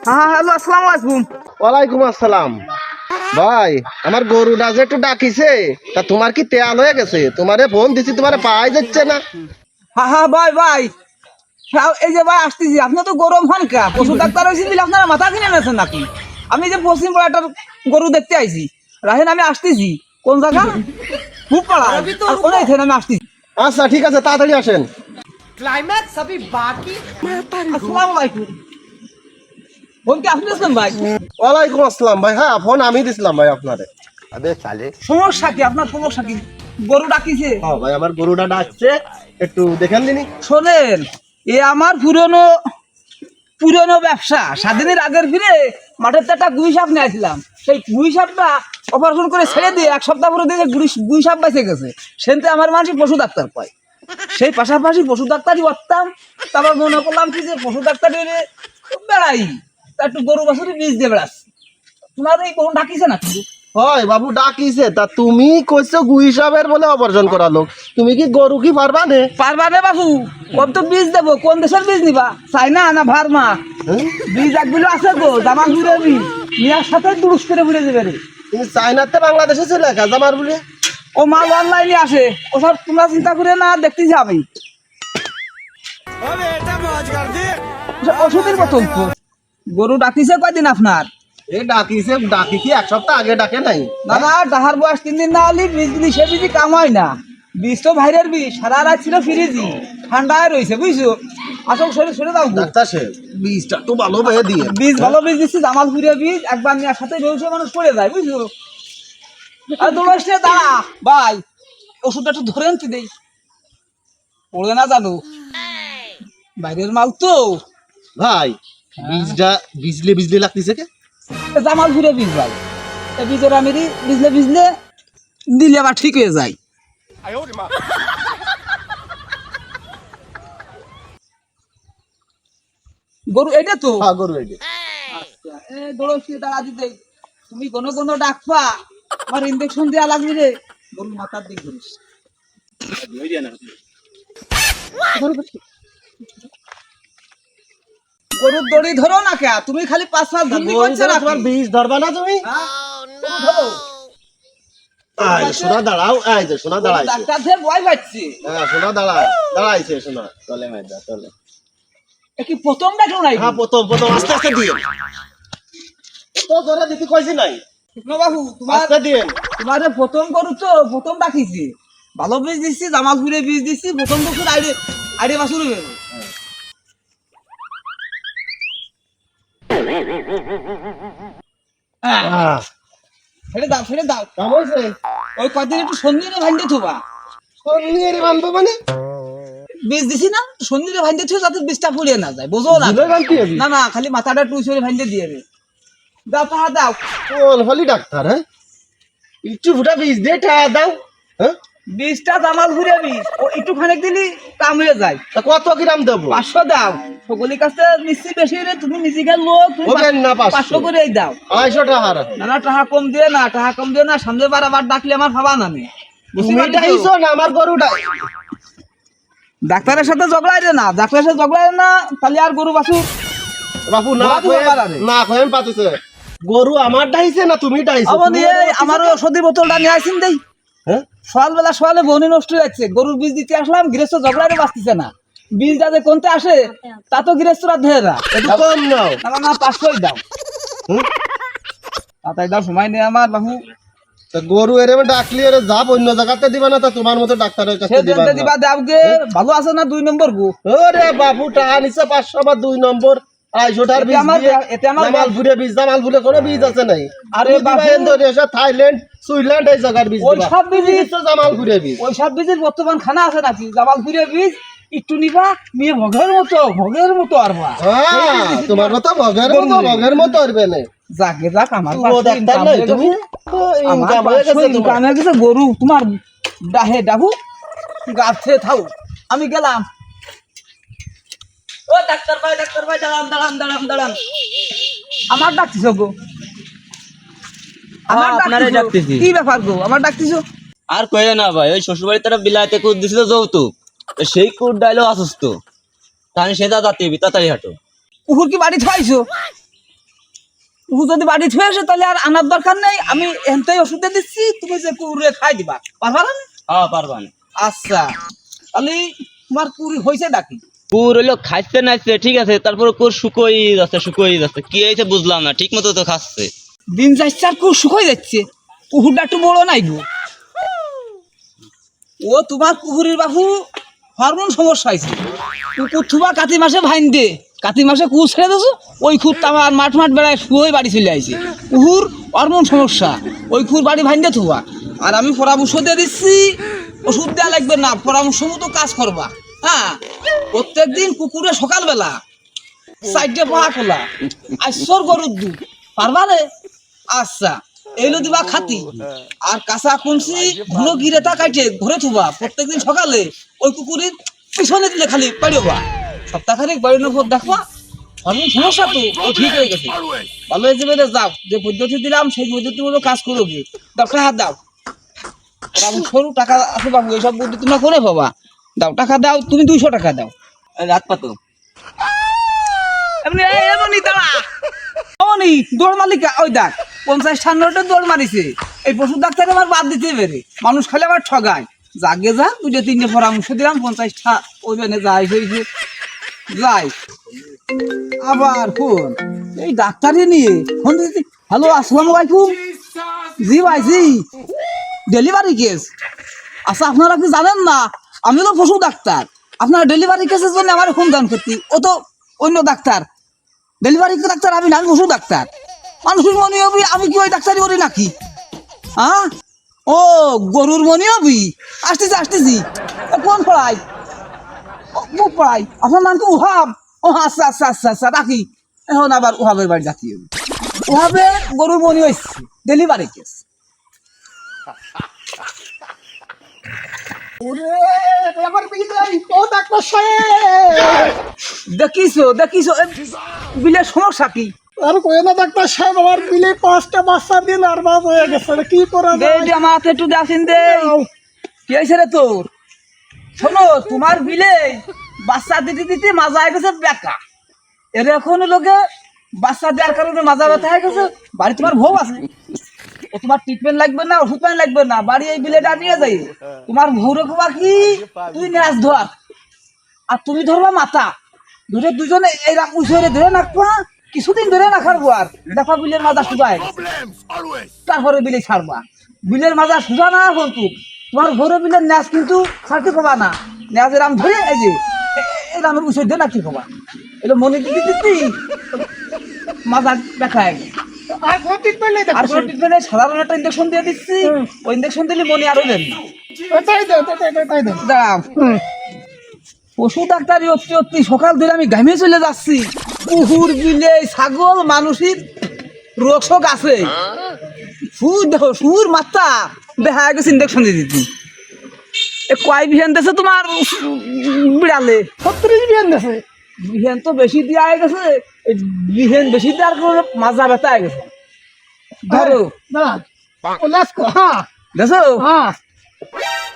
হ্যাঁ হ্যালো, আসসালামু আলাইকুম। ওয়ালাইকুম আসসালাম। ভাই আমার গরুটা যে একটু ডাকিছে, তা তোমার কি তেল হয়ে গেছে? তোমারে ফোন দিছি, তোমারে পাওয়াই যাচ্ছে না। হ্যাঁ হ্যাঁ ভাই ভাই, হ্যাঁ, এই যে ভাই আসতেছি। আপনার তো গরম হন কা পশু ডাক্তার হয়েছে দিলে আপনারা মাথা কিনে নেছেন নাকি? আমি যে পশ্চিম পাড়াটার গরু দেখতে আইছি, রাহেন আমি আসতেছি। কোন জায়গা? খুব পাড়া ওনাই আমি আসতেছি। আচ্ছা ঠিক আছে, তাড়াতাড়ি আসেন। क्लाइमैक्स अभी बाकी। আসসালামু আলাইকুম। ফোন কি আপনি আসলেন ভাই? ওয়ালাইকুম আসসালাম ভাই। হ্যাঁ, ফোন আমি দিছিলাম ভাই আপনারে। সমস্যা কি আপনার? সমস্যা কি? গরু ডাকিছে? হ্যাঁ ভাই, আমার গরুটা ডাকছে, একটু দেখেন দিনি। শোনেন, এ আমার পুরনো পুরনো ব্যবসা। স্বাধীনের আগের ফিরে মাঠের একটা গুই সাপ নিয়ে আসলাম। সেই গুই সাপটা অপারেশন করে ছেড়ে দিয়ে এক সপ্তাহ পরে দিয়ে গুই সাপ বেঁচে গেছে। সেনতে আমার মানুষ পশু ডাক্তার পায়। সেই পাশাপাশি পশু ডাক্তারই করতাম। তারপর মনে করলাম কি যে পশু ডাক্তারি বেড়াই, তা একটু গরু বাছুরি বীজ দিয়ে বেড়াচ্ছি। তোমার এই গরু ডাকিছে না কিন্তু? হয় বাবু ডাকিছে, তা তুমি কইছো গুই সাহেবের বলে অপারেশন করালো, তুমি কি গরু কি পারবা নে? পারবা রে বাবু? ওর তো বীজ দেবো। কোন দেশের বীজ নিবা? চাইনা না ভারমা? বীজ একগুলো আছে গো, জামা ঘুরে বীজ নিয়ার সাথে দুরুস করে ঘুরে যাবে রে। তুমি চাইনাতে বাংলাদেশে চলে গেছো আমার বলে। ও মাল অনলাইনে আসে, ওসব তোমরা চিন্তা করে না, দেখতেছি আমি। ওষুধের বোতল তো। গরু ডাকিছে কয়দিন আপনার? এই ডাকিছে, ডাকি কি এক সপ্তাহ আগে ডাকে নাই? না না, ডাহার বয়স 3 দিন না হলে বীজ দিলি সে বীজই কাম হয় না। বীজ তো বাইরের বীজ, সারা রাত ছিল ফ্রিজি, ঠান্ডায় রয়েছে বুঝছো। আসল শরীর সরে দাও গো। ডাক্তার সাহেব বীজটা তো ভালো ভাবে দিয়ে। বীজ ভালো বীজ দিচ্ছি, জামালপুরের বীজ। একবার নেওয়ার সাথে রয়েছে মানুষ পড়ে যায় বুঝছো। আর তোমার সে দাঁড়া ভাই, ওষুধটা একটু ধরে আনতে দেই, পড়ে না জানো, বাইরের মাল তো। ভাই বীজটা ভিজলে ভিজলে লাগতেছে কে? জামালপুরের বীজ ভাই, এই বীজের আমি ভিজলে ভিজলে দিলে আবার ঠিক হয়ে যায়। গরু এটা তো? হ্যাঁ গরু এই যে। আচ্ছা, এ দৌড়ছি দাঁড়া দিতে। তুমি কোনো কোনো ডাকবা, আমার ইনজেকশন দেওয়া লাগবে রে। গরু মাথার দিক ধরিস। গরুর দড়ি ধরো না কে? তুমি খালি 5 মাস ধরবি করছে না? তোমার বীজ ধরবা না তুমি? গরু ধরো। এই সোনা দাঁড়াও, এই যে সোনা দাঁড়াইছে। ডাক্তার ধরে ভয় পাচ্ছি। হ্যাঁ সোনা দাঁড়াইছে সোনা। চলে ভাই দা চলে। এ কি প্রথম ডাকলো নাই? হ্যাঁ প্রথম আস্তে আস্তে দিয়ে। তো জোরে দিতে কইছি নাই। কৃষ্ণ বাবু, তোমার আস্তে দিয়ে। তোমার প্রথম গরু তো, প্রথম ডাকিছি। ভালো বীজ দিচ্ছি, জামালপুরে বীজ দিচ্ছি। প্রথম বছর আইডে বাছুর হয়ে গেল। হ্যাঁ ফেলে দাও, ফেলে দাও। কাম হইছে। ওই কদিন একটু সন্ধিরে ভাঙতে থোবা। নিয়ে বানবো মানে? বীজ দিছি না, সন্ধিরে ভাঙতে থো যাতে বীজটা ফুলিয়ে না যায়, বুঝো না? দিলে বানতে হবে। না না, খালি মাথাটা টুইসরে ভাঙতে দিয়ে দে। দাও তাহা দাও। কোন হলি ডাক্তার? হ্যাঁ একটু ফুটা বীজ দিয়ে ঠায়া দাও। হ্যাঁ বীজটা জামালপুরে বীজ, ও একটু খানিক দিলি কাম হয়ে যায়। তা কত গ্রাম দেবো? 500 দাও। সকলের কাছে নিচ্ছি বেশি রে, তুমি নিজে গেল তুমি হবে না 500 500 করেই দাও। 250 টাকা রাখো। না না, টাকা কম দিয়ে না, টাকা কম দিয়ে না। সামনে বারবার ডাকলে আমার ভাবা নামে। তুমি ডাইছো না আমার গরুটা। ডাক্তারের সাথে ঝগড়াই রে না, ডাক্তারের সাথে ঝগড়াই না, তাহলে আর গরু বাছুর বাপু না বাপু কয়ে আবার আরে। না কয়ে পাতেছে। গরু আমার ডাইছে না তুমি ডাইছো? আবার নিয়ে আমার ওষুধের বোতলটা নিয়ে আসিন দেই। হ্যাঁ সকালবেলা সকালে বনি নষ্ট হয়ে যাচ্ছে, গরুর বীজ দিতে আসলাম, গৃহস্থ ঝগড়ারে বাঁচতেছে না। বীজ যাতে কোনতে আসে তা তো গৃহস্থরা ধরে না। একটু কম নাও। না না, 500 দাও। হুম? তাই দাও, সময় নেই আমার বাবু। তা গরু এরম ডাকলি এর যাব অন্য জায়গাতে দিবা না, তা তোমার মতো ডাক্তারের কাছে সে দিবা দিবা দিবা দাও গে। ভালো আছে না 2 নম্বর গো? ওরে বাবু টাকা নিছে 500 বা 2 নম্বর 250 টাকার এতে বীজ আমার দিয়ে। এতে আমার জামালপুরে বীজ, জামালপুরে কোনো বীজ আছে নাই। আরে তুমি দিবা বাবু। ইন্দোনেশিয়া, থাইল্যান্ড, সুইজারল্যান্ড এই জায়গার বীজ ওই দিবা। সব বীজ তুমি দিচ্ছ জামালপুরে বীজ। ওই সব বীজের বর্তমান খানা আছে নাকি? জামালপুরে বীজ একটু নিবা, নিয়ে ভগের মতো আরবা। হ্যাঁ তোমার মতো ভগের মতো করবে না। যাকে যাক, আমার ও পাশে ডাক্তার income নাই হয়ে তুমি? গেছে। ইনকাম আমার হয়ে গেছে পাশে তোমার। income হয়ে গেছে। গরু তোমার ডাহে ডাবু গাছে থাও, আমি গেলাম। ও ডাক্তার ভাই দাঁড়ান। আমার ডাকতিস গো? আমার আপনারে ডাকতিছো? ডাকতেছি। কি ব্যাপার গো, আমার ডাকতিছো? আর কয়ে না ভাই, ওই শ্বশুরবাড়ির তারা বিলাইতে কুট দিছিল যৌতুক, তো সেই কুট ডাইলো অসুস্থ, তাহলে সেটা যাতে তাড়াতাড়ি হাঁটো। কুকুর কি বাড়ি থুয়াইছো? কুকুর যদি বাড়ি থুয়ে আসে তাহলে আর আনার দরকার নেই, আমি এনতেই ওষুধে দিচ্ছি, তুমি যে কুকুরে খাই দিবা, পারবা না? হ্যাঁ পারবা না। আচ্ছা, তাহলে তোমার কুকুর হয়েছে নাকি? কুর হইলো খাইছে নাইছে ঠিক আছে, তারপর কুর শুকোই যাচ্ছে, কি হয়েছে বুঝলাম না, ঠিক মতো তো খাচ্ছে। দিন যাচ্ছে আর কুকুর শুকোই যাচ্ছে, কুকুরটা একটু বড় নাই গো। ও তোমার কুকুরের বাবু হরমোন সমস্যা হয়েছে, কুকুর থুবা কাতি মাসে ভাইন দে, কাতি মাসে কুকুর ছেড়ে দিছো, ওই কুকুর আমার মাঠ বেড়ায় শুয়ে বাড়ি চলে আইছে, কুকুর হরমোন সমস্যা, ওই কুকুর বাড়ি ভাইন দে থুবা। আর আমি পরামর্শ দিয়ে দিচ্ছি, ওষুধ দেওয়া লাগবে না, পরামর্শ মতো কাজ করবা। হ্যাঁ, প্রত্যেকদিন কুকুরে সকালবেলা সাইডে পহা খোলা আইসর গরুর দুধ, পারবা রে? আচ্ছা, এইলো দিবা খাতি, আর কাঁচা কুঞ্চি ঘুরো গিরে তা কাটে ঘরে থুবা, প্রত্যেকদিন সকালে ওই কুকুরের পিছনে দিলে খালি পাড়িবা, সপ্তাহখানিক বাড়ির উপর দেখবা হরমোন সমস্যা তো ও ঠিক হয়ে গেছে, ভালো হয়ে যাবে রে। যাও, যে পদ্ধতি দিলাম সেই পদ্ধতি মতো কাজ করো, গিয়ে দাও টাকা দাও, সরু টাকা আছে বাবু, এইসব পদ্ধতি তোমরা করে পাবা, দাও টাকা দাও, তুমি 200 টাকা দাও। রাত পাতো এমনি এমনি দাঁড়া, এমনি দৌড় মালিকা, ওই দেখ 50-56টা দৌড় মারিছে, এই পশু ডাক্তার আমার বাদ দিতে পেরে, মানুষ খালি আবার ঠগায়, জাগে যা 2-3টে পরামর্শ দিলাম, 50টা ওই বেনে যাই হয়েছে যাই। আবার ফোন, এই ডাক্তারে নিয়ে ফোন দিতে, হ্যালো আসসালামু আলাইকুম। জি ভাই জি, ডেলিভারি কেস। আচ্ছা, আপনারা কি জানেন না আমি তো পশু ডাক্তার, আপনারা ডেলিভারি কেসের জন্য আমার ফোন দান করতে, ও তো অন্য ডাক্তার, ডেলিভারি ডাক্তার আমি না, আমি পশু ডাক্তার। মানুষের মনে হবি আমি কি ওই ডাক্তারি করি নাকি? হ্যাঁ, ও গরুর মনে হবি, আসতেছি কোন পড়াই পড়াই, আপনার নাম কি উহাব? ও আচ্ছা আচ্ছা আচ্ছা আচ্ছা, রাখি, এখন আবার উহাবের বাড়ি যাচ্ছি, উহাবে গরুর মনে হয়েছে ডেলিভারি কেস। দেখিছো বিলের সমস্যা কি? আর কই না ডাক্তার সাহেব, আমার বিলে 5টা বাচ্চা দিয়ে নার্ভাস হয়ে গেছে, কি করা যায়? আমার হাতে একটু দেখেন দে, কি হয়েছে রে তোর? শোনো, তোমার বিলে বাচ্চা দিতে দিতে মাজা হয়ে গেছে বেকা, এর এখন লোকে বাচ্চা দেওয়ার কারণে মাজা ব্যথা হয়ে গেছে, বাড়ি তোমার ভোগ আছে, ও তোমার ট্রিটমেন্ট লাগবে না, ওষুধ পানি লাগবে না, বাড়ি এই বিলেটা নিয়ে যাই, তোমার ভৌরে কুমার কি তুই ন্যাস ধর, আর তুমি ধরবা মাথা ধরে, দুজনে এইরকম উঠে ধরে রাখবা, কিছুদিন ধরে রাখার পর দেখো বিলের মাজা সোজা হয়ে গেছে, তারপরে বিলে ছাড়বা। বিলের মাজা সোজা না কিন্তু তোমার ভোরে বিলের ন্যাস কিন্তু ছাড়তে পাবা না, ন্যাস এরাম ধরে এই যে এরামের উঠে দিয়ে না কি পাবা, এটা মনে দিতে দিতে মাজা দেখা হয়ে গেছে। আর কোন ট্রিটমেন্ট নেই আর ডাক্তার কোনো ট্রিটমেন্টে সাধারণ একটা ইঞ্জেকশন দিয়ে দিচ্ছি, ওই ইঞ্জেকশন দিলে মনে আরো দেন না। তাই দেন। দাঁড়াও, পশু ডাক্তারি অতি সকাল ধরে আমি ঘামে চলে যাচ্ছি, কুকুর বিলে ছাগল মানুষের রোগ শোক আছে, সুর দেখো সুর মাত্রা দেখা গেছে ইঞ্জেকশন দিয়ে দিচ্ছি। এ কয় বিহান দিয়েছে তোমার বিড়ালে? 36 বিয়ান দেছে। বিহান তো বেশি দেওয়া হয়ে গেছে, এই বিহান বেশি দেওয়ার কারণে মাজা ব্যথা হয়ে গেছে। ধরো দাঁড়ান, ও লাস্কো, হ্যাঁ দেখো হ্যাঁ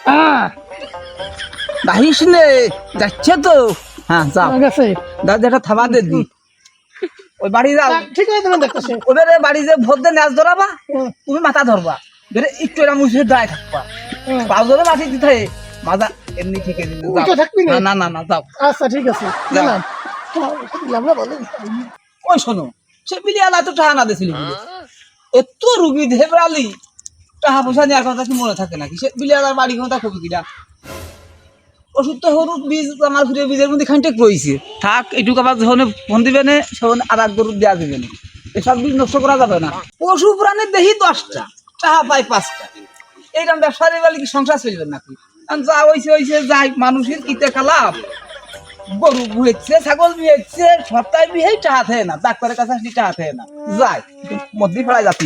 হ্যাঁ বাহিস নে যাচ্ছে তো, হ্যাঁ যাও গেছে। দাদা একটা থাবা দিয়ে দি, ওই বাড়ি যাও, ঠিক আছে দেবেন ডাক্তার সাহেব। ওদের বাড়ি যে ভোট দিয়ে ন্যাচ ধরাবা, তুমি মাথা ধরবা, ধরে একটু এরা মুছে দাঁড়ায় থাকবা, পাও ধরে মাটি দিতে মাজা এমনি থেকে দিতে যাও। উঠে থাকবি না? না না না যাও। আচ্ছা ঠিক আছে, দিলাম। দিলাম না, বলেন। ওই শোনো, সে বিলিয়ালা তো টাকা না দিয়েছিল, এত রুগী ধেবরালি টাকা পয়সা নেওয়ার কথা কি মনে থাকে নাকি? সে বিলিয়ালার বাড়ি ক্ষমতা কবি কিনা, ওষুধ তো হলুদ বীজ আমার ঘুরে বীজের মধ্যে খানিটেক রয়েছে, থাক এইটুকু আবার যখন ফোন দিবে না সেখন আর এক গরুর দেওয়া দিবে না, এসব বীজ নষ্ট করা যাবে না। পশু প্রাণীর দেহি 10টা, টাকা পাই 5টা, এইরকম ব্যবসায়ী বলে কি সংসার চলবে নাকি? যা হয়েছে যাই, মানুষের কিতে খালাম, গরু বুয়েছে ছাগল বিয়েছে, সপ্তাহে বিয়েই টাকা থাকে না, ডাক্তারের কাছে আসলে টাকা থাকে না, যাই মধ্যে ফেলায় যাচ্ছি।